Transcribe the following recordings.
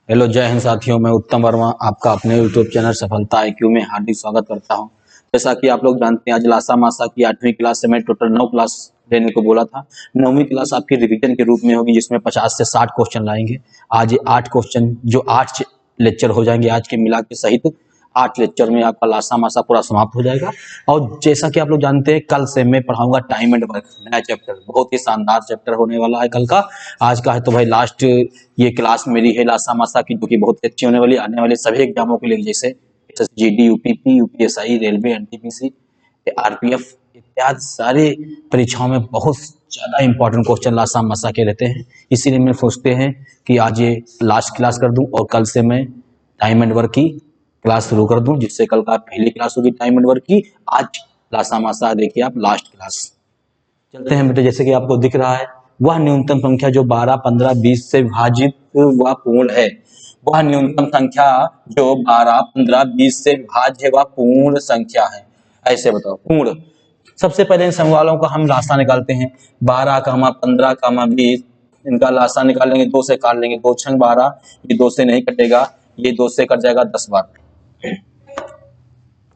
Hello, जय हिंद साथियों। मैं उत्तम वर्मा आपका अपने यूट्यूब चैनल सफलता IQ में हार्दिक स्वागत करता हूं। जैसा कि आप लोग जानते हैं, आज लासा मासा की 8वीं क्लास से मैं टोटल 9 क्लास लेने को बोला था। 9वीं क्लास आपकी रिवीजन के रूप में होगी, जिसमें 50 से 60 क्वेश्चन लाएंगे। आज ये 8 क्वेश्चन जो 8 लेक्चर हो जाएंगे आज के मिला के सहित 8 लेक्चर में आपका लासा मासा पूरा समाप्त हो जाएगा। और जैसा कि आप लोग जानते हैं, कल से मैं पढ़ाऊंगा टाइम एंड वर्क, नया चैप्टर, बहुत ही शानदार चैप्टर होने वाला है कल का। आज का है तो भाई लास्ट ये क्लास मेरी है लासा मासा की, जो कि बहुत ही अच्छी होने वाली, आने वाले सभी एग्जामों के लिए, जैसे SSGD, UPP, UPSI, railway, NTPC, RPF इत्यादि सारी परीक्षाओं में बहुत ज्यादा इंपॉर्टेंट क्वेश्चन लासा मासा के रहते हैं। इसीलिए मैं सोचते हैं कि आज ये लास्ट क्लास कर दूं और कल से मैं टाइम एंड वर्क की क्लास शुरू कर दूं, जिससे कल का पहली क्लास होगी टाइम एंड वर्क की। आज लासा मासा देखिए आप लास्ट क्लास। चलते हैं बेटे, जैसे कि आपको दिख रहा है, वह न्यूनतम संख्या जो 12, 15, 20 से विभाजित वह पूर्ण है। वह न्यूनतम संख्या जो 12, 15, 20 से विभाज्य है वह पूर्ण संख्या है। ऐसे बताओ पूर्ण। सबसे पहले इन सवालों का हम लासा निकालते हैं। 12, 15, 20 इनका लासा निकालेंगे, 2 से काट लेंगे। 2 छंग 12, ये 2 से नहीं कटेगा, ये 2 से कट जाएगा 10 बार।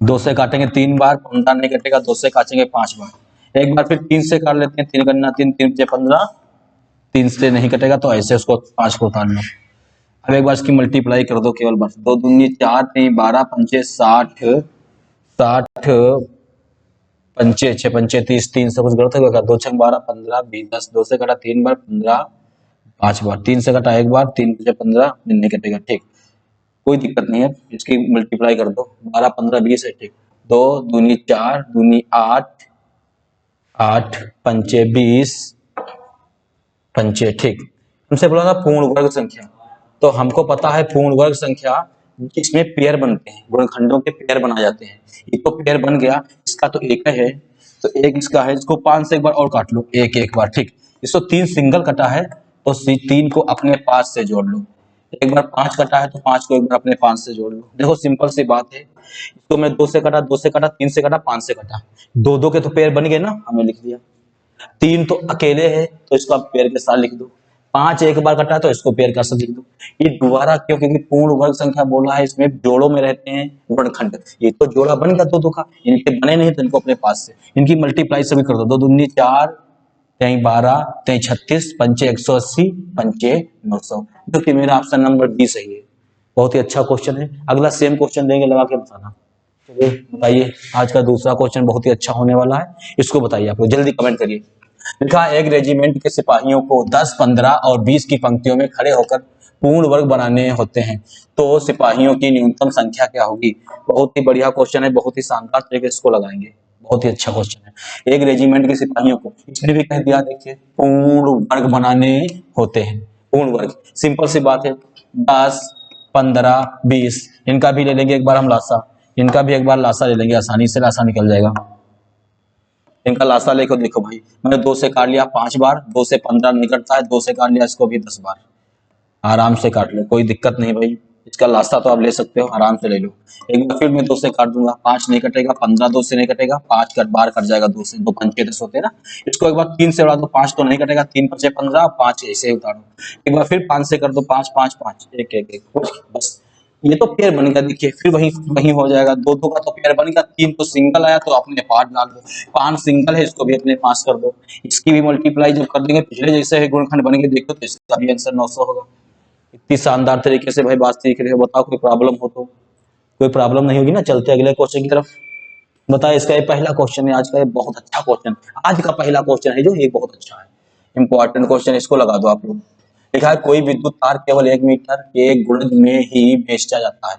2 से काटेंगे 3 बार, 15 नहीं कटेगा, 2 से काटेंगे 5 बार। एक बार फिर 3 से काट लेते हैं, 3 गन्ना 3, 3 से 15, 3 से नहीं कटेगा, तो ऐसे उसको 5 को उतार लो। अब एक बार इसकी मल्टीप्लाई कर दो, केवल बस 2 दूनी 4, 3 12, 5 60, 60 पंचे 6 पंचे 30, 3 से कुछ गलत हो गया। 2 छंग 12, 15, 20, 10, 2 से कटा 3 बार, 15 5 बार, 3 से कटा 1 बार, 3 से 15 नहीं कटेगा। ठीक, कोई दिक्कत नहीं है, इसकी मल्टीप्लाई कर दो। 12, 15, 20 है। ठीक, 2 दूनी 4, दूनी 8, 8 पंचे 20 पंचे। ठीक, हमसे बोला था पूर्ण वर्ग संख्या, तो हमको पता है पूर्ण वर्ग संख्या इसमें पेयर बनते हैं, गुणनखंडों के पेयर बनाए जाते हैं। ये तो पेयर बन गया, इसका तो एक है, तो एक इसका है, इसको 5 से एक बार और काट लो, एक बार। ठीक, इसको 3 सिंगल कटा है, तो 3 को अपने 5 से जोड़ लो। एक बार 5 कटा है, तो 5 को एक बार अपने 5 से जोड़ लो। देखो सिंपल सी बात है। इसको मैं 2 से कटा, 2 से कटा, 3 से कटा, 5 से कटा, 2 के तो पेयर बन गए ना, हमें लिख दिया। 3 तो अकेले है, तो इसको आप पेयर के साथ लिख दो। 5 एक बार कटा, तो इसको पेयर का साथ लिख दो। ये दोबारा क्यों? क्योंकि पूर्ण वर्ग संख्या बोला है, इसमें जोड़ों में रहते हैं वर्गखंड। ये तो जोड़ा बन गया 2 का, इनके बने नहीं तो इनको अपने पास से इनकी मल्टीप्लाई सभी कर दो। 2 दूनी 4, 3 12, 3 36, पंचे 180, पंचे 900, जो कि मेरा ऑप्शन नंबर D सही है। बहुत ही अच्छा क्वेश्चन है। अगला सेम क्वेश्चन देंगे, लगा के बताना। चलिए बताइए, आज का दूसरा क्वेश्चन बहुत ही अच्छा होने वाला है, इसको बताइए। आप लोग जल्दी कमेंट करिए। लिखा, एक रेजिमेंट के सिपाहियों को 10, 15 और 20 की पंक्तियों में खड़े होकर पूर्ण वर्ग बनाने होते हैं, तो सिपाहियों की न्यूनतम संख्या क्या होगी? बहुत ही बढ़िया क्वेश्चन है, बहुत ही शानदार तरीके से इसको लगाएंगे। बहुत ही अच्छा क्वेश्चन है। एक रेजिमेंट के सिपाहियों को, इसने भी कह दिया, देखिए पूर्ण वर्ग बनाने होते हैं। पूर्ण वर्ग सिंपल सी बात है। 10, 15, 20 इनका भी ले लेंगे एक बार हम लासा, इनका भी एक बार लासा ले लेंगे, आसानी से लासा निकल जाएगा। इनका लासा लेकर देखो भाई, मैंने 2 से काट लिया 5 बार, 2 से 15 निकलता है, 2 से काट लिया इसको भी 10 बार। आराम से काट लो, कोई दिक्कत नहीं भाई। इसका लासा तो आप ले सकते हो, आराम से ले लो। एक बार फिर मैं 2 से काट दूंगा, 5 नहीं कटेगा, 15 2 से नहीं कटेगा, 5 कट बार कट जाएगा 2 से, 2 पंचे 10 होते हैं ना। इसको एक बार 3 से उड़ा दो, 5 तो नहीं कटेगा, 3 पंचे 15, 5 ऐसे ही उतारो। एक बार फिर 5 से कर दो, 5 5 5 1 1 1, बस ये तो पेयर बन गया। देखिए फिर वही वही हो जाएगा, 2 का तो पेयर बन गया, 3 तो सिंगल आया, तो अपने 5 डाल दो। 5 सिंगल है, इसको भी अपने 5 कर दो। इसकी भी मल्टीप्लाई जब कर देंगे, पिछले जैसे है गुणनखंड बन गए, देखो तो इसका भी आंसर 900 होगा। इतनी शानदार तरीके से भाई बात सीख रहे हो, बताओ कोई प्रॉब्लम हो तो? कोई प्रॉब्लम नहीं होगी ना। चलते अगले क्वेश्चन की तरफ। बताए, इसका ये पहला क्वेश्चन है आज का, ये बहुत अच्छा क्वेश्चन, आज का पहला क्वेश्चन है जो ये बहुत अच्छा है, इंपॉर्टेंट क्वेश्चन, इसको लगा दो आप लोग। लिखा है, कोई विद्युत तार केवल 1 मीटर के गुणज में ही बेचा जाता है,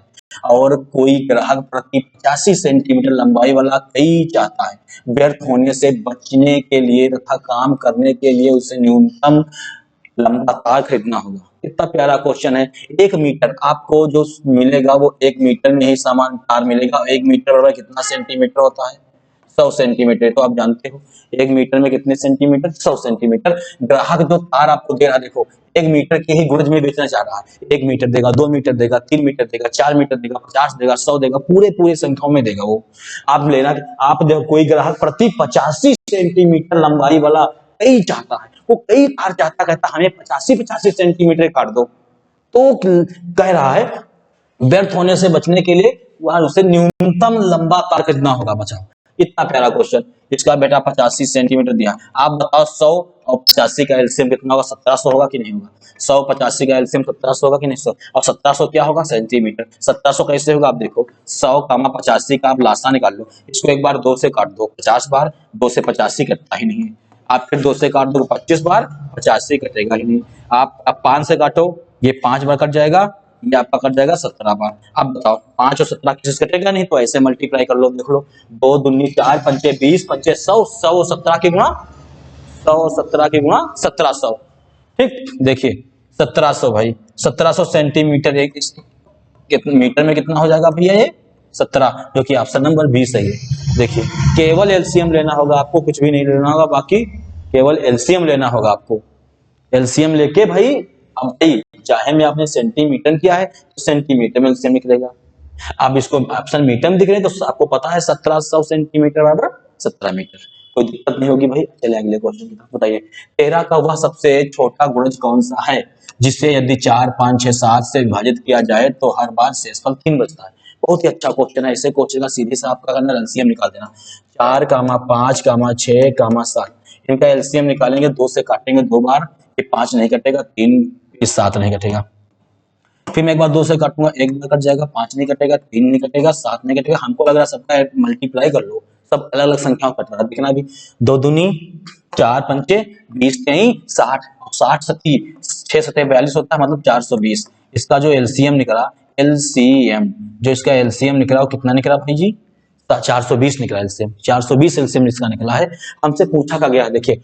और कोई ग्राहक प्रति 85 सेंटीमीटर लंबाई वाला कई चाहता है। व्यर्थ होने से बचने के लिए तथा काम करने के लिए उसे न्यूनतम लंबा तार खरीदना होगा। कितना प्यारा क्वेश्चन है। 1 मीटर आपको जो मिलेगा वो 1 मीटर में ही सामान तार मिलेगा। 1 मीटर बराबर कितना सेंटीमीटर होता है? 100 सेंटीमीटर। तो आप जानते हो 1 मीटर में कितने सेंटीमीटर? 100 सेंटीमीटर। ग्राहक जो तार आपको दे रहा है, देखो 1 मीटर के ही गुणज में बेचना चाह रहा है। 1 मीटर देगा, 2 मीटर देगा, 3 मीटर देगा, 4 मीटर देगा, 50 देगा, 100 देगा, पूरे पूरे संख्याओं में देगा वो। आप लेना, आप जब कोई ग्राहक प्रति 85 सेंटीमीटर लंबाई वाला कई चाहता है, वो कई तार चाहता, कहता हमें 85 सेंटीमीटर काट दो, तो कह रहा है व्यर्थ होने से बचने के लिए वहां उसे न्यूनतम लंबा तार कितना होगा, बचाओ। इतना प्यारा क्वेश्चन। इसका बेटा 85 सेंटीमीटर दिया। आप बताओ 100 और 85 का एलसीएम कितना होगा? 1700 होगा कि नहीं होगा? 100 85 का एलसीएम 1700 होगा कि नहीं? 100 और 1700 क्या होगा? सेंटीमीटर। 1700 कैसे होगा? आप देखो 100 कामा 85 का आप लासा निकाल लो, इसको एक बार 2 से काट दो, 50 बार 2 से 85 कटता ही नहीं है। आप फिर 2 से काट दो 25 बार, 85 कटेगा ही नहीं। आप 5 से काटो, ये 5 बार कट जाएगा, ये आपका कट जाएगा 17 बार। अब बताओ 5 और 17 किसी से कटेगा नहीं, तो ऐसे मल्टीप्लाई कर लो, देख लो 2 दूनी 4, पंचे 20, पंचे 100, 100 और 17 के गुणा 100 और 17 के गुणा 1700। ठीक, देखिए 1700 भाई, 1700 सेंटीमीटर एक मीटर में कितना हो जाएगा भैया? ये 17, जो कि ऑप्शन नंबर 20 है। देखिए केवल एलसीएम लेना होगा आपको, कुछ भी नहीं लेना होगा, बाकी केवल एलसीएम लेना होगा आपको। एलसीएम लेके भाई, अब भाई चाहे में आपने सेंटीमीटर किया है तो सेंटीमीटर में एलसीएम निकलेगा। आप इसको ऑप्शन मीटर में दिख रहे हैं तो आपको पता है 1700 सेंटीमीटर बराबर 17 मीटर, कोई दिक्कत नहीं होगी भाई। चलिए अगले क्वेश्चन की तरफ बताइए। 13 का वह सबसे छोटा गुणज कौन सा है जिसे यदि 4, 5, 6, 7 से विभाजित किया जाए तो हर बार शेषफल 3 बचता है? बहुत ही अच्छा क्वेश्चन है। ऐसे क्वेश्चन का सीधे से आपका करना एलसीएम निकाल देना। 4, 5, 6, 7, इनका एलसीएम निकालेंगे, 2 से काटेंगे 2 बार, ये 5 नहीं कटेगा, 3 7 नहीं कटेगा। फिर मैं एक बार 2 से काटूंगा, 1 बार कट जाएगा, 5 नहीं कटेगा, 3 नहीं कटेगा, 7 नहीं कटेगा। हमको लग रहा है सबका मल्टीप्लाई कर लो, सब अलग अलग संख्याओं कट रहा है। देखना अभी 2 दूनी 4, पंचे 20, 60, 60 सती 6 सते 42 होता है, मतलब 420। इसका जो एलसीएम निकला, एलसीएम जो इसका एलसीएम निकला वो कितना निकला भाई जी? 420 निकला एलसीएम। 420 एलसीएम इसका निकला है। हमसे पूछा का गया है, देखिए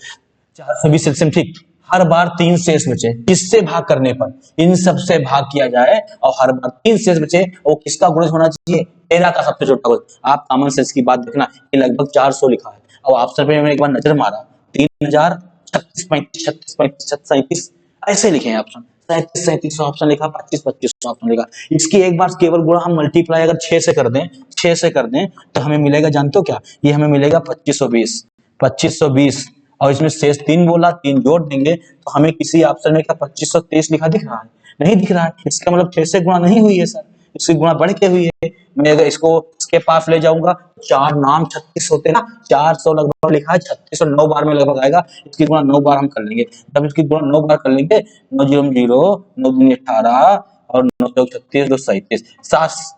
420 एलसीएम, ठीक। हर बार 3 शेष बचे, किससे भाग करने पर? इन सब से भाग किया जाए और हर बार 3 शेष बचे, और किसका गुणज होना चाहिए? 13 का सबसे छोटा गुणज। आप कॉमन सेंस की बात देखना, ये लगभग 400 लिखा है, और ऑप्शन पे मैंने एक बार नजर मारा, 3000, 36, 35, 36, 35, 37, ऐसे लिखे हैं ऑप्शन। 37, 37 ऑप्शन लिखा, 25, 25 ऑप्शन लिखा। इसकी एक बार केवल गुणा हम मल्टीप्लाई अगर 6 से कर दें, 6 से कर दें तो हमें मिलेगा, जानते हो क्या? ये हमें मिलेगा 2520, 2520। और इसमें शेष 3 बोला, 3 जोड़ देंगे तो हमें किसी ऑप्शन में क्या 2523 लिखा दिख रहा है? नहीं दिख रहा है। इसका मतलब 6 से गुणा नहीं हुई है सर, इसकी गुणा बढ़ के हुई है। मैं अगर इसको इसके पास ले जाऊंगा, 4 नाम 36 होते ना, 400 लगभग लिखा है, 36 और 9 बार में लगभग आएगा। इसकी गुणा 9 बार हम कर लेंगे। जब इसकी गुणा 9 बार कर लेंगे, 9 0 0, 9 दूनी 18 और 9 चौक 36, 2 37,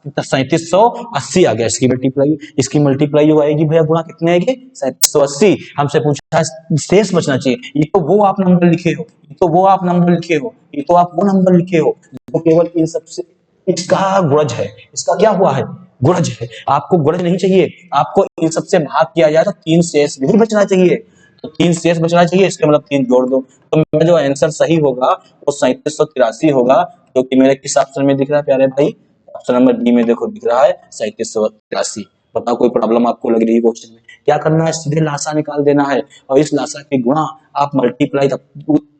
3780 आ गया इसकी मल्टीप्लाई। इसकी मल्टीप्लाई जो आएगी भैया, गुणा कितने आएगी? 3780। हमसे पूछा शेष बचना चाहिए, ये तो वो आप नंबर लिखे हो, ये तो वो आप नंबर लिखे हो, ये तो आप वो नंबर लिखे हो जो केवल इन सबसे इसका गुणज है। इसका क्या हुआ है? गुणज है। आपको गुणज नहीं चाहिए, आपको इन सबसे भाग किया जाए तो 3 शेष नहीं बचना चाहिए, तो 3 शेष बचना चाहिए, इसके मतलब 3 जोड़ दो। तो मेरा जो आंसर सही होगा वो 3783 होगा, जो कि मेरे किस ऑप्शन में दिख रहा है प्यारे भाई? ऑप्शन नंबर डी में देखो दिख रहा है 3783। बताओ कोई प्रॉब्लम आपको लग रही है क्वेश्चन में? क्या करना है? सीधे लासा निकाल देना है, और इस लासा की गुणा आप मल्टीप्लाई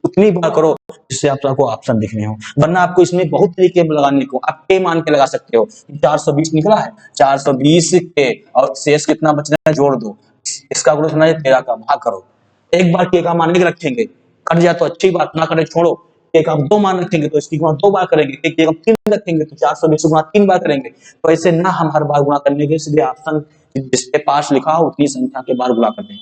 उतनी बार करो जिससे आपको ऑप्शन दिखने हो। वरना आपको इसमें बहुत तरीके लगाने को, आप के मान के लगा सकते हो। 420 निकला है, 420 के और शेष कितना बचना है जोड़ दो, इसका गुणज होना है 13 का, भाग करो। एक बार के का मान के रखेंगे, कट जाए तो अच्छी बात, ना करे छोड़ो। एक हम 2 मान रखेंगे तो इसकी गुणा 2 बार करेंगे, एक हम 3 रखेंगे तो 420 गुणा 3 बार करेंगे। तो ऐसे ना हम हर बार गुणा करने के, सीधे ऑप्शन जिसके पास लिखा हो उतनी संख्या के बार गुणा कर दें,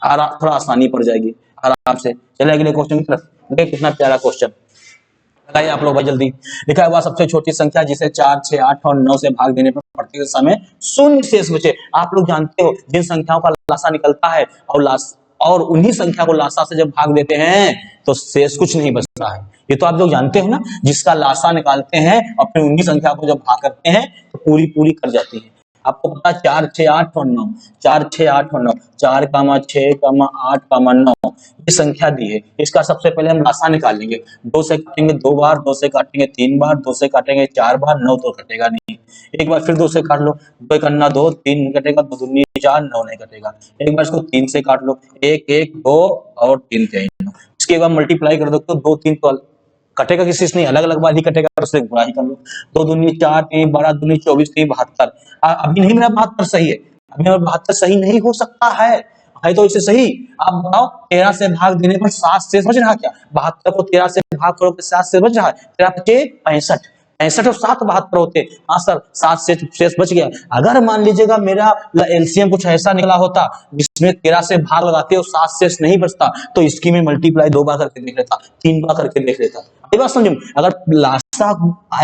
थोड़ा आसानी पड़ जाएगी आराम से। चलिए अगले क्वेश्चन की तरफ। देखिए कितना प्यारा क्वेश्चन लगाइए आप लोग भाई जल्दी। लिखा है वह सबसे छोटी संख्या जिसे 4, 6, 8 और 9 से भाग देने पर प्रत्येक समय शून्य शेष बचे। आप लोग जानते हो जिन संख्याओं का लासा निकलता है और उन्हीं संख्या को लासा से जब भाग देते हैं तो शेष कुछ नहीं बचता है। ये तो आप लोग जानते हो ना, जिसका लासा निकालते हैं और फिर उन्हीं संख्या को जब भाग करते हैं तो पूरी पूरी कर जाती है। आपको पता 4, 6, 8 और 9, 4, 6, 8 और 9, 4, 6, 8, 9 ये संख्या दी है। इसका सबसे पहले हम लासा निकालेंगे। 2 से काटेंगे 2 बार, 2 से काटेंगे 3 बार, 2 से काटेंगे 4 बार, 9 तो कटेगा नहीं। एक बार फिर 2 से काट लो, 2 करना 2, 3 नहीं कटेगा, 2 दूनी 4, 9 नहीं कटेगा। एक बार इसको 3 से काट लो, 1, 1, 2 और 3, 3। इसके बाद मल्टीप्लाई कर दो तो 2, 3 तो कटेगा किसी से नहीं, अलग अलग बार ही कटेगा, उससे गुणा ही कर लो। 2 दूनी 4, 3 12 दूनी 24, 3 72। अभी नहीं मेरा 72 सही है, अभी मेरा 72 सही नहीं हो सकता है। है तो इससे सही। आप बताओ 13 से भाग देने पर 7 शेष बच रहा क्या? 72 को 13 से भाग करोगे 7 शेष बच रहा है, 13 पचे 65, 65 और 7 72 होते। हाँ सर 7 से शेष बच गया। अगर मान लीजिएगा मेरा एलसीएम कुछ ऐसा निकला होता जिसमें 13 से भाग लगाते और 7 शेष नहीं बचता, तो इसकी मैं मल्टीप्लाई 2 बार करके देख लेता, 3 बार करके देख लेता। बात समझे? अगर लास्टा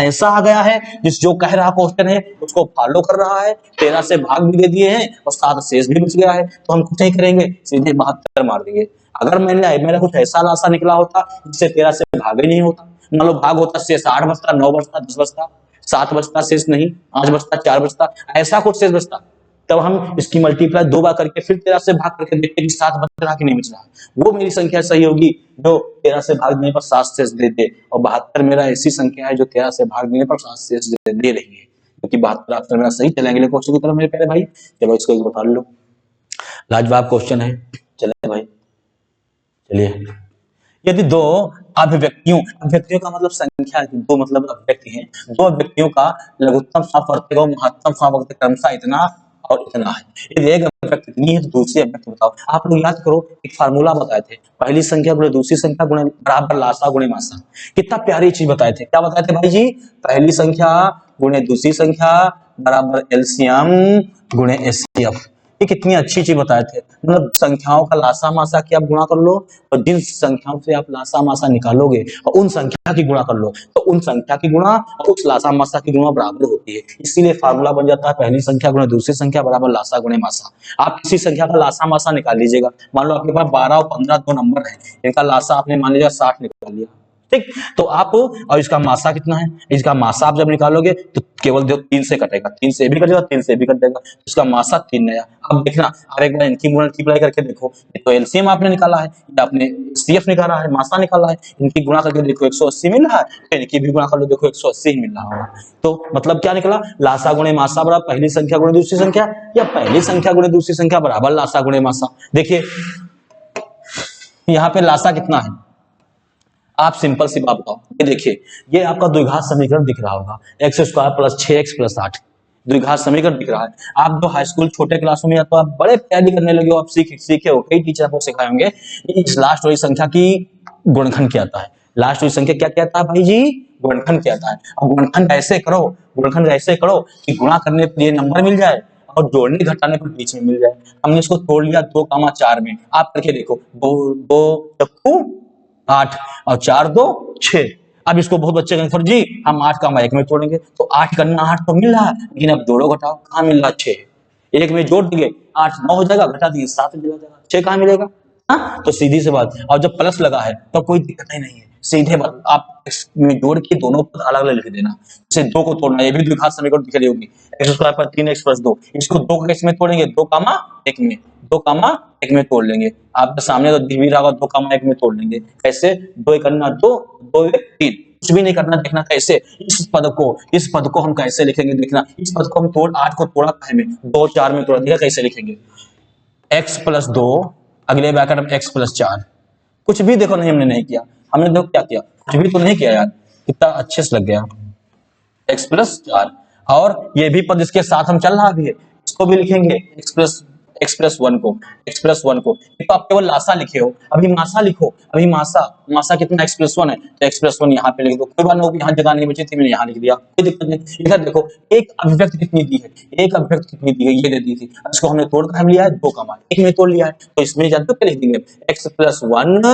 ऐसा आ गया है जिस जो कह रहा क्वेश्चन है उसको फॉलो कर रहा है, 13 से भाग भी दे दिए हैं और 7 शेष भी बच गया है, तो हम कुछ नहीं करेंगे, सीधे 72 मार देंगे। अगर मेरा कुछ ऐसा लासा निकला होता जिससे 13 से भाग ही नहीं होता, मान लो भाग होता शेष 8 बचता, 9 बचता, 10 बचता, 7 बचता, शेष नहीं, 5 बचता, 4 बचता, ऐसा कुछ शेष बचता, तब हम इसकी मल्टीप्लाई 2 बार करके फिर 13 से भाग करके देखते कि 7 बच रहा कि नहीं बच रहा। वो मेरी संख्या सही होगी जो 13 से भाग देने पर 7 शेष दे दे, और 72 मेरा ऐसी संख्या है जो 13 से भाग देने पर 7 शेष दे रही है, क्योंकि 72 ऑप्शन मेरा सही। चलेंगे अगले क्वेश्चन की तरफ मेरे प्यारे भाई, चलो इसको एक बता लो, लाजवाब क्वेश्चन है। चले भाई, चलिए, यदि दो अभिव्यक्तियों का मतलब संख्या, दो मतलब अभिव्यक्ति हैं, दो अभिव्यक्तियों का लघुत्तम समापवर्तक और महत्तम समापवर्तक क्रमशः इतना और इतना है, यदि एक अभिव्यक्ति इतनी है तो दूसरी अभिव्यक्ति बताओ। आप लोग याद करो, एक फार्मूला बताए थे, पहली संख्या गुणे दूसरी संख्या गुणे बराबर लासा गुणे मासा। कितना प्यारी चीज बताए थे, क्या बताए थे भाई जी? पहली संख्या गुणे दूसरी संख्या बराबर एलसीएम गुणे एचसीएफ। ये कितनी अच्छी चीज बताए थे, मतलब संख्याओं का लासा मासा की आप गुणा कर लो, और जिन संख्याओं से आप लासा मासा निकालोगे और उन संख्या की गुणा कर लो, तो उन संख्या की गुणा और उस लासा मासा की गुणा बराबर होती है। इसीलिए फार्मूला बन जाता है पहली संख्या गुणे दूसरी संख्या बराबर लासा गुणे मासा। आप किसी संख्या का लासा मासा निकाल लीजिएगा, मान लो आपके पास 12 और 15 दो नंबर है, इनका लासा आपने मान लीजिए 60 निकाल लिया, ठीक, तो आप, और इसका मासा कितना है, इसका मासा आप जब निकालोगे तो केवल जो 3 से कटेगा, 3 से भी कटेगा, 3 से भी कटेगा, इसका मासा 3 नया। अब देखना, अब एक बार इनकी मल्टीप्लाई करके देखो, तो एलसीएम आपने निकाला है, आपने सीएफ निकाला है, मासा निकाला है, इनकी गुणा करके देखो 180 मिल रहा है, तो इनकी भी गुणा कर लो, देखो 180 ही मिल रहा होगा। तो मतलब क्या निकला, लासा गुणे मासा बराबर पहली संख्या गुणे दूसरी संख्या, या पहली संख्या गुणे दूसरी संख्या बराबर लासा गुणे मासा। देखिए यहाँ पे लासा कितना है, आप सिंपल सी बात बताओ, ये देखिए, ये आपका द्विघात समीकरण दिख रहा होगा, x square plus 6x plus 8, द्विघात समीकरण दिख रहा है। आप जो हाई स्कूल छोटे क्लासों में, या तो आप बड़े तैयारी करने लगे हो, आप सीखे हो, कई टीचर आपको सिखाए होंगे, इस लास्ट वाली संख्या की गुणनखंड क्या आता है, लास्ट वाली संख्या क्या कहता है भाई जी, गुणनखंड क्या आता है। अब गुणनखंड ऐसे करो कि गुणा करने पर ये नंबर मिल जाए और जोड़ने घटाने पर बीच में मिल जाए। हमने इसको तोड़ लिया 2,4 में, आप करके देखो, 2 8 और 4 2 6। अब इसको बहुत बच्चे कहेंगे जी हम 8 का 1 में तोड़ेंगे, तो 8 करना 8 तो मिल रहा है, लेकिन अब जोड़ो घटाओ, कहाँ मिल रहा है 6, 1 में जोड़ देंगे 8 9 हो जाएगा, घटा देंगे 7 हो जाएगा, 6 कहाँ मिलेगा। हाँ, तो सीधी सी बात। और जब प्लस लगा है तो कोई दिक्कत ही नहीं है, सीधे बात, आप इसमें जोड़ के दोनों पद अलग अलग लिख देना। जैसे 2 को तोड़ना, ये भी द्विघात समीकरण दिख रही होगी, x स्क्वायर पर 3x प्लस 2, इसको 2 का इसमें तोड़ेंगे, 2,1 में, 2,1 में तोड़ लेंगे। आपके सामने तो दिख भी रहा होगा, 2,1 में तोड़ लेंगे, कैसे, 2 1 2, 2 1 3, कुछ भी नहीं करना, देखना कैसे इस पद को हम कैसे लिखेंगे। देखना, इस पद को हम 8 को तोड़ा में 2 4 में तोड़ा, देखा कैसे लिखेंगे, x प्लस 2, अगले ब्रैकेट में x प्लस 4। कुछ भी देखो नहीं, हमने नहीं किया, हमने देखो क्या किया, कुछ भी तो नहीं किया यार, कितना अच्छे से लग गया, x प्लस 4, और ये भी पद इसके साथ हम चल रहा भी है, इसको भी लिखेंगे x प्लस 1 को, तो आप केवल लासा लिखे हो, अभी मासा लिखो, अभी मासा कितना x प्लस 1 है, तो x प्लस 1 यहाँ पे लिख दो, कोई बात नहीं, यहाँ जगह नहीं बची थी, मैंने यहाँ लिख दिया, कोई दिक्कत नहीं। इधर देखो, एक अभिव्यक्ति कितनी दी है, ये दे दी थी, इसको हमने तोड़ कर हम लिया है 2,1 में तोड़ लिया है, तो इसमें जानते हो क्या लिख देंगे, x प्लस 1,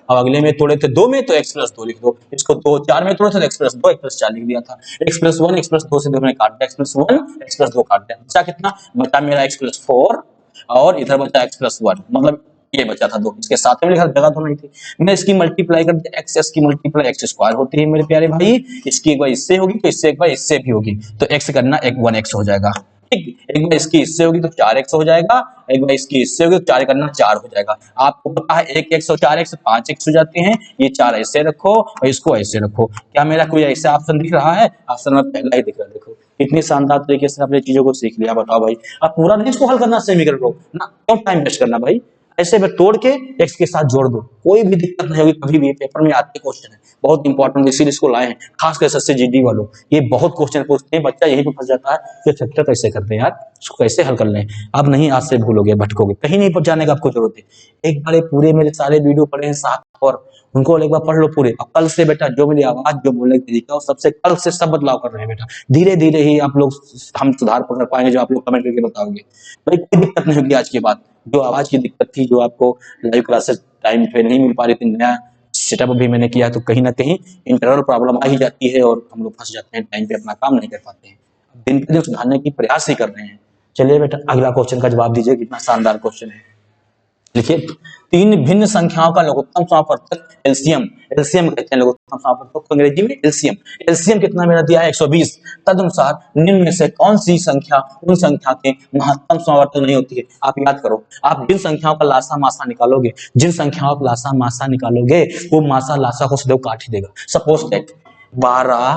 और अगले में तोड़े थे 2 में, तो x प्लस 2 लिख दो, इसको 2 4 में तोड़े थे तो x प्लस 2 x प्लस 4 लिख दिया था, x प्लस 1 x प्लस 2 से हमने काट दिया, x प्लस 1 x प्लस 2 काट दिया, बचा कितना, बचा मेरा x प्लस 4, और इधर बचा x प्लस 1, मतलब ये बचा था 2, इसके साथ में लिखा, जगह तो नहीं थी, मैं इसकी मल्टीप्लाई कर दिया, x की मल्टीप्लाई x स्क्वायर होती है मेरे प्यारे भाई, इसकी एक बार इससे होगी तो इससे एक बार इससे भी होगी, तो x करना 1x हो जाएगा, ठीक, एक बार इसकी इससे होगी तो 4x हो जाएगा, एक बार इसकी इससे होगी तो 4 करना 4 हो जाएगा। आपको पता है 1x और 4x 5x हो जाते हैं, ये 4 ऐसे रखो और इसको ऐसे रखो। क्या मेरा कोई ऐसा ऑप्शन दिख रहा है, ऑप्शन में पहला ही दिख रहा है, देखो इतनी शानदार तरीके से आपने चीजों को सीख लिया। बताओ भाई, आप पूरा नहीं इसको हल करना समीकरण को ना, क्यों टाइम वेस्ट करना भाई, ऐसे में तोड़ के x के साथ जोड़ दो, कोई भी दिक्कत नहीं होगी। कभी भी पेपर में आते क्वेश्चन है, बहुत इंपॉर्टेंट, इसीलिए इसको लाए हैं, खासकर एसएससी जीडी वालों। ये बहुत क्वेश्चन पूछते हैं, बच्चा यही पे फंस जाता है कि फैक्टर कैसे करते हैं यार, इसको कैसे हल कर लें। अब नहीं, आज से भूलोगे, भटकोगे, कहीं नहीं जाने का आपको जरूरत है। एक बार ये पूरे मेरे सारे वीडियो पढ़े हैं 7 और उनको एक बार पढ़ लो पूरे। अब कल से बेटा जो मेरी आवाज, जो बोलने का तरीका, और सबसे कल से सब बदलाव कर रहे हैं बेटा। धीरे धीरे ही आप लोग, हम सुधार कर पाएंगे, जो आप लोग कमेंट करके बताओगे। भाई कोई दिक्कत नहीं होगी आज के बाद। जो आवाज की दिक्कत थी, जो आपको लाइव क्लासेस टाइम पे नहीं मिल पा रही थी, नया सेटअप भी मैंने किया, तो कहीं ना कहीं इंटरनल प्रॉब्लम आ ही जाती है और हम लोग फंस जाते हैं, टाइम पे अपना काम नहीं कर पाते हैं। दिन पे दिन सुधारने की प्रयास ही कर रहे हैं। चलिए बेटा, अगला क्वेश्चन का जवाब दीजिए, कितना शानदार क्वेश्चन है। देखिए, तीन भिन्न संख्याओं का लघुत्तम समापवर्तक एलसीएम, एलसीएम कहते हैं लघुत्तम समापवर्तक को अंग्रेजी में एलसीएम। एलसीएम कितना मेरा दिया है 120। तदनुसार निम्न में से कौन सी संख्या उन संख्या के महत्तम समापवर्तक नहीं होती है। आप याद करो, आप जिन संख्याओं का लासा मासा निकालोगे, जिन संख्याओं का लासा मासा निकालोगे, वो मासा लासा को सदैव काट ही देगा। सपोज दैट 12,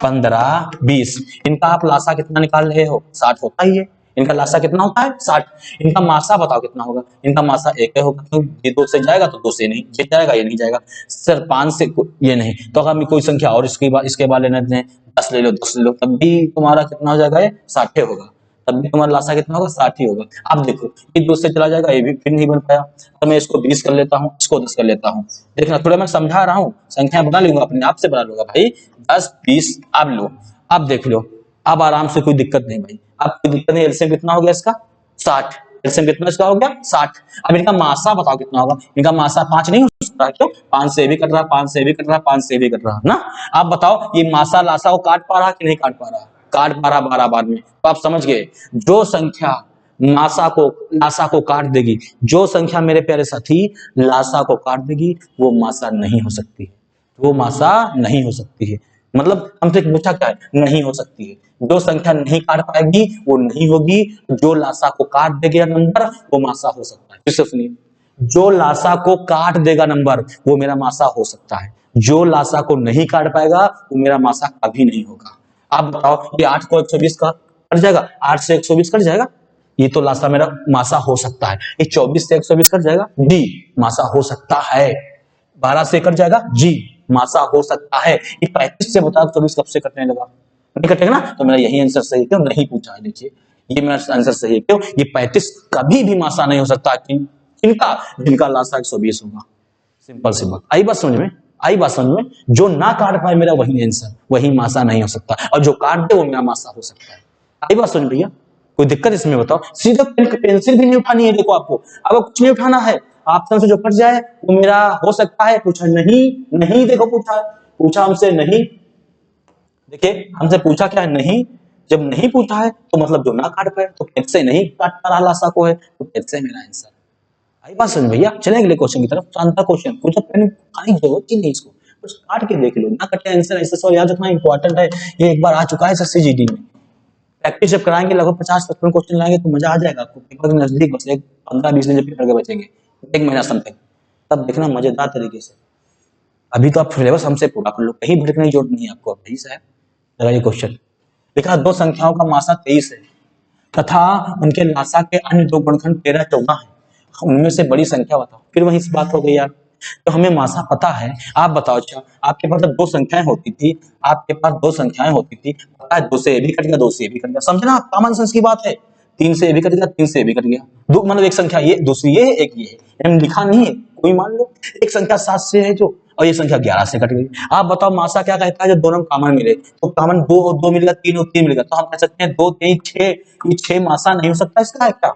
15, 20, इनका आप लासा कितना निकाल रहे हो, 60 होता ही है। इनका लासा कितना होता है, 60। इनका मासा बताओ कितना होगा। इनका मासा 1 होगा, तो ये 2 से जाएगा तो 2 से नहीं, ये जाएगा ये नहीं जाएगा। सर 5 से ये नहीं, तो अगर कोई संख्या और इसके बाद लेने दें, 10 ले लो, 10 ले लो, तब भी तुम्हारा कितना हो जाएगा, ये 60 होगा। तब भी तुम्हारा लासा कितना होगा, 60 ही होगा। अब देखो, ये 2 से चला जाएगा, ये भी फिर नहीं बन पाया, तो मैं इसको 20 कर लेता हूँ, इसको 10 कर लेता हूँ। देखना, थोड़ा मैं समझा रहा हूँ, संख्या बना लूंगा, अपने आप से बना लूंगा भाई। 10, 20, अब लो, अब देख लो, अब आराम से, कोई दिक्कत नहीं भाई, अब कोई दिक्कत नहीं। एलसीएम कितना हो गया इसका, 60। एलसीएम कितना इसका हो गया, 60। अब इनका मासा बताओ कितना होगा। इनका मासा 5 नहीं हो सकता, क्यों, 5 से भी कट रहा, 5 से भी कट रहा, 5 से भी कट रहा ना। आप बताओ, ये मासा लासा को काट पा रहा कि नहीं काट पा रहा, काट पा रहा 12 बार में। तो आप समझ गए, जो संख्या मासा को लासा को काट देगी, जो संख्या मेरे प्यारे साथी लासा को काट देगी, वो मासा नहीं हो सकती, वो मासा नहीं हो सकती है। मतलब हमसे पूछा क्या है, नहीं हो सकती है। जो संख्या नहीं काट पाएगी वो नहीं होगी, जो लासा को काट देगा नंबर, वो मासा हो सकता है। फिर से सुनिए, जो लासा को काट देगा नंबर, वो मेरा मासा हो सकता है। जो लासा को नहीं काट पाएगा, वो मेरा मासा कभी नहीं होगा। आप बताओ, ये 8 को 120 का कट जाएगा, 8 से 120 कट जाएगा, ये तो लासा मेरा मासा हो सकता है। ये 24 से 120 कट जाएगा, डी मासा हो सकता है। 12 से कट जाएगा, जी मासा हो सकता है। ये 35 से बताओ 24 कब से कटने लगा, नहीं कटेगा ना। तो मेरा यही आंसर सही है, क्यों नहीं पूछा है। देखिए, ये मेरा आंसर सही है, क्यों, ये 35 कभी भी मासा नहीं हो सकता। किनका, जिनका लासा 120 होगा। सिंपल सी बात, आई बात समझ में, आई बात समझ में। जो ना काट पाए मेरा वही आंसर, वही मासा नहीं हो सकता, और जो काट दे वो मेरा मासा हो सकता है। आई बात समझ भैया, कोई दिक्कत इसमें बताओ। सीधा पेंसिल भी नहीं उठानी है, देखो आपको अब कुछ नहीं उठाना है, ऑप्शन से जो कट जाए वो मेरा हो सकता है। पूछा नहीं, नहीं, देखो पूछा हमसे नहीं। देखिए, हमसे पूछा क्या है, नहीं। जब नहीं पूछा है तो मतलब जो ना काट पाए, तो फिर से नहीं काट पा रहा लासा को है, तो फिर से मेरा आंसर। आई बात समझ भैया। चले अगले क्वेश्चन की तरफ। शानदार क्वेश्चन, कुछ पेन खाने की जरूरत ही नहीं, इसको बस काट के देख लो, ना कटे आंसर। ऐसे सवाल याद रखना इंपॉर्टेंट है, ये एक बार आ चुका है एसएससी में। प्रैक्टिस जब कराएंगे, लगभग 50-55 क्वेश्चन लाएंगे, तो मजा आ जाएगा आपको। पेपर के नजदीक बस एक 15-20 दिन जब पेपर के बचेंगे, 1 महीना समथिंग, तब देखना मजेदार तरीके से। अभी तो आप सिलेबस हमसे पूरा कर लो, कहीं भटकने की जरूरत नहीं है आपको। अभी साहब लगाइए क्वेश्चन। लिखा, 2 संख्याओं का मासा 23 है तथा उनके लासा के अन्य 2 गुणनखंड 13, 14 है। उनमें से बड़ी संख्या बताओ। फिर वही इस बात हो गई यार, तो हमें मासा पता है। आप बताओ, अच्छा आपके पास 2 संख्याएं होती थी, आपके पास 2 संख्याएं होती थी, पता है 2 से ये भी कट गया, 2 से ये भी कट गया, समझना, कॉमन सेंस की बात है। 3 से ये भी कट गया, 3 से ये भी कट गया, दो मतलब एक संख्या ये, दूसरी ये है, एक ये है, हमने लिखा नहीं है। कोई मान लो एक संख्या 7 से है जो, और ये संख्या 11 से कट गई। आप बताओ मासा क्या कहता है, जब दोनों कॉमन मिले, तो कॉमन 2 और 2 मिलेगा, 3 और 3 मिलेगा, तो हम कह सकते हैं 2, 3, 6, ये 6 मासा नहीं हो सकता इसका है क्या।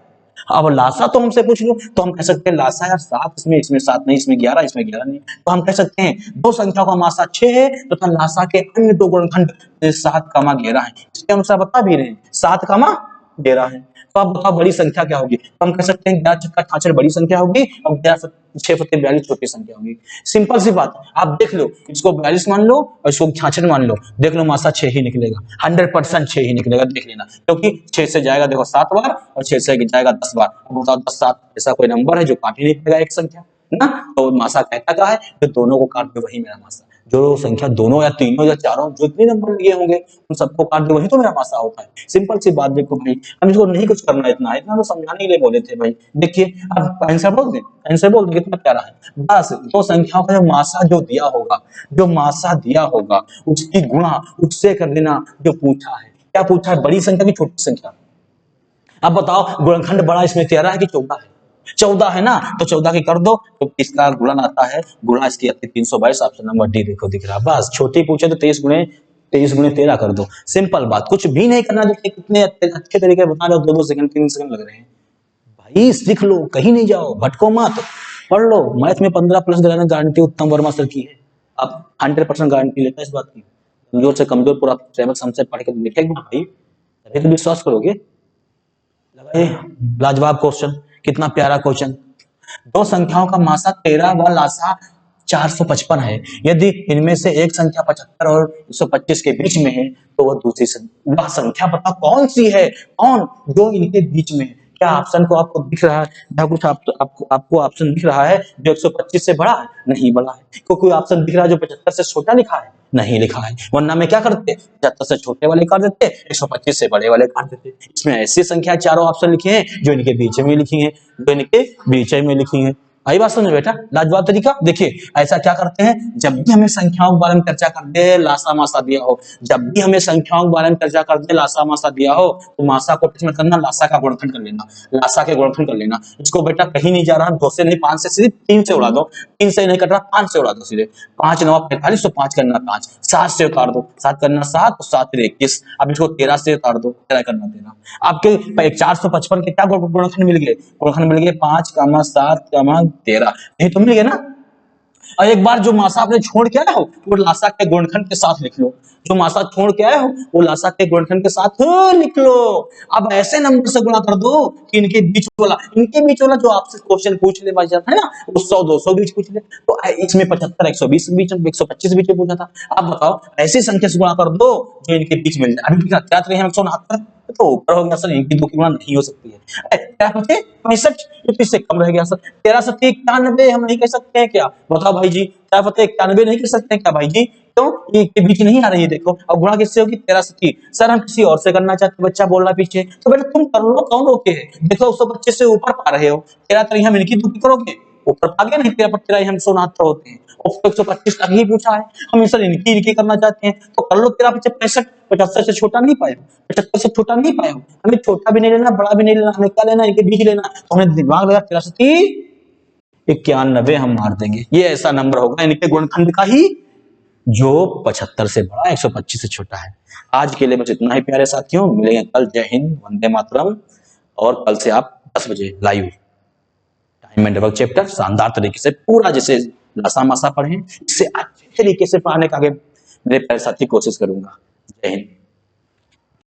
अब लासा तो हमसे पूछ लो, तो हम कह सकते हैं लासा यार 7, इसमें 7 नहीं, इसमें 11, इसमें 11 नहीं, तो हम कह सकते हैं 2 संख्या का मासा 6 है, तो लासा के अन्य 2 गुणनखंड 7, 11 है। इसके अनुसार बता भी रहे हैं 7, 11 है। तो आप बताओ बड़ी संख्या क्या होगी, तो हम कह सकते हैं 11 छक्का 66 बड़ी संख्या होगी, और 6 फत्ते 42 छोटी संख्या होगी। सिंपल सी बात, आप देख लो, इसको 42 मान लो और इसको 66 मान लो, देख लो मासा 6 ही निकलेगा, 100% 6 ही निकलेगा, देख लेना। क्योंकि 6 से जाएगा देखो 7 बार, और 6 से जाएगा 10 बार। अब बताओ 10, 7 ऐसा कोई नंबर है जो काट ही नहीं पाएगा एक संख्या ना। तो मासा कहता क्या है, जो दोनों को काट दे वही मेरा मासा। जो संख्या दोनों या तीनों या चारों जो इतने नंबर लिए होंगे उन सबको काट दे, वही तो मेरा मासा होता है। सिंपल सी बात देखो भाई, हम इसको नहीं कुछ करना, इतना इतना तो समझाने के लिए बोले थे भाई। देखिए अब आंसर बोल दें, आंसर बोल दें, कितना प्यारा है। बस दो संख्याओं का जो मासा जो दिया होगा, जो मासा दिया होगा उसकी गुणा उससे कर देना जो पूछा है। क्या पूछा है, बड़ी संख्या की छोटी संख्या। अब बताओ गुणनखंड बड़ा इसमें 13 है कि 14 है? 14 है ना, तो 14 की कर दो तो इसका गुणन आता है, गुणा इसकी आती है 322। ऑप्शन नंबर डी देखो दिख रहा। बस छोटी पूछे तो 23 गुणे 13 कर दो, सिंपल बात, कुछ भी नहीं करना। देखिए कितने अच्छे तरीके बता रहे हो, 2-2 सेकंड 3 सेकंड लग रहे हैं भाई। सीख लो, कहीं नहीं जाओ, भटको मत, पढ़ लो। मैथ में 15 प्लस गारंटी उत्तम वर्मा सर की है, आप 100% गारंटी लेता है इस बात की। कमजोर से कमजोर पूरा सिलेबस हमसे पढ़ के देखेंगे भाई, तभी तो विश्वास करोगे। लाजवाब क्वेश्चन, कितना प्यारा क्वेश्चन। दो संख्याओं का मासा 13 व लासा 455 है। यदि इनमें से एक संख्या 75 और 125 के बीच में है तो वह दूसरी वह संख्या पता कौन सी है, कौन जो इनके बीच में है। क्या ऑप्शन को आपको दिख रहा है, क्या कुछ आपको ऑप्शन दिख रहा है जो 125 से बड़ा है? नहीं बड़ा है। कोई ऑप्शन दिख रहा है जो 75 से छोटा लिखा है? नहीं लिखा है। वरना में क्या करते, 75 से छोटे वाले काट देते, 125 से बड़े वाले काट देते। इसमें ऐसी संख्या चारों ऑप्शन लिखे हैं जो इनके बीच में लिखी है, जो इनके बीच में लिखी है। आई बात समझ बेटा, लाजवाब तरीका। देखिए ऐसा क्या करते हैं, जब भी हमें संख्याओं के बारे में चर्चा कर दे, लासा मासा दिया हो, जब भी हमें संख्याओं के बारे में चर्चा कर दे, लासा मासा दिया हो, तो मासा को टच मत करना, लासा का गुणनखंड कर लेना, लासा के गुणनखंड कर लेना। इसको बेटा कहीं नहीं जा रहा, 2 से नहीं 5 से, सीधे 3 से उड़ा दो। 3 से नहीं कट रहा, 5 से उड़ा दो सीधे। 5 9 45, तो 5 करना 5, 7 से उतार दो, 7 करना 7, तो 7 21। अब इसको 13 से उतार दो, 13 करना 13। आपके 455 के क्या गुणनखंड मिल गए? गुणनखंड मिल गए 5, 7, 13। नहीं तो मिल गए ना। और एक बार जो मासा आपने छोड़ के आए हो वो लासा के गुणनखंड के साथ लिख लो, जो मासा छोड़ के आए हो वो लासा के गुणनखंड के साथ लिख लो। अब ऐसे नंबर से गुणा कर दो कि इनके बीच वाला जो आपसे क्वेश्चन पूछ ले है ना, वो 100 200 बीच पूछ ले, तो इसमें 75 120 बीच, 125 बीच में पूछा था। अब बताओ ऐसी संख्या से गुणा कर दो जो इनके बीच मिल जाए। अभी क्या 169, तो ऊपर हो गया सर, इनकी दो की गुणा नहीं हो सकती है। क्या होते 65, इससे कम रह गया सर। 13 7 91 हम नहीं कह सकते हैं क्या? बताओ भाई जी, क्या पता 91 नहीं कह सकते हैं क्या भाई जी? तो ये के बीच नहीं आ रही है, देखो। अब गुणा किससे होगी? 13 7। सर हम किसी और से करना चाहते, बच्चा बोल रहा पीछे, तो बेटा तुम कर लो, कौन रोके है? देखो 125 से ऊपर पा रहे हो, 13 3 हम इनकी दूरी करोगे, ऊपर पा गए नहीं, 13 पर 13 हम 169 होते हैं। 125 तक ही पूछा है, हम सर इनकी करना चाहते हैं, तो कर लो। 13 5 65, 75 से छोटा नहीं पाए, 75 से छोटा नहीं पाए। हमें छोटा भी नहीं लेना, बड़ा भी नहीं लेना, हमें क्या लेना, इनके बीच लेना। तो हमें दिमाग लगा 13 91 हम मार देंगे, ये ऐसा नंबर होगा इनके गुणनखंड का ही जो 75 से बड़ा 125 से छोटा है। आज के लिए बस इतना ही प्यारे साथियों, मिलेंगे कल। जय हिंद, वंदे मातरम। और कल से आप 10 बजे live time and work chapter शानदार तरीके से पूरा जैसे लासा मासा पढ़े, इससे अच्छे तरीके से पढ़ाने का आगे मेरे प्यारे साथी कोशिश करूंगा। जय हिंद।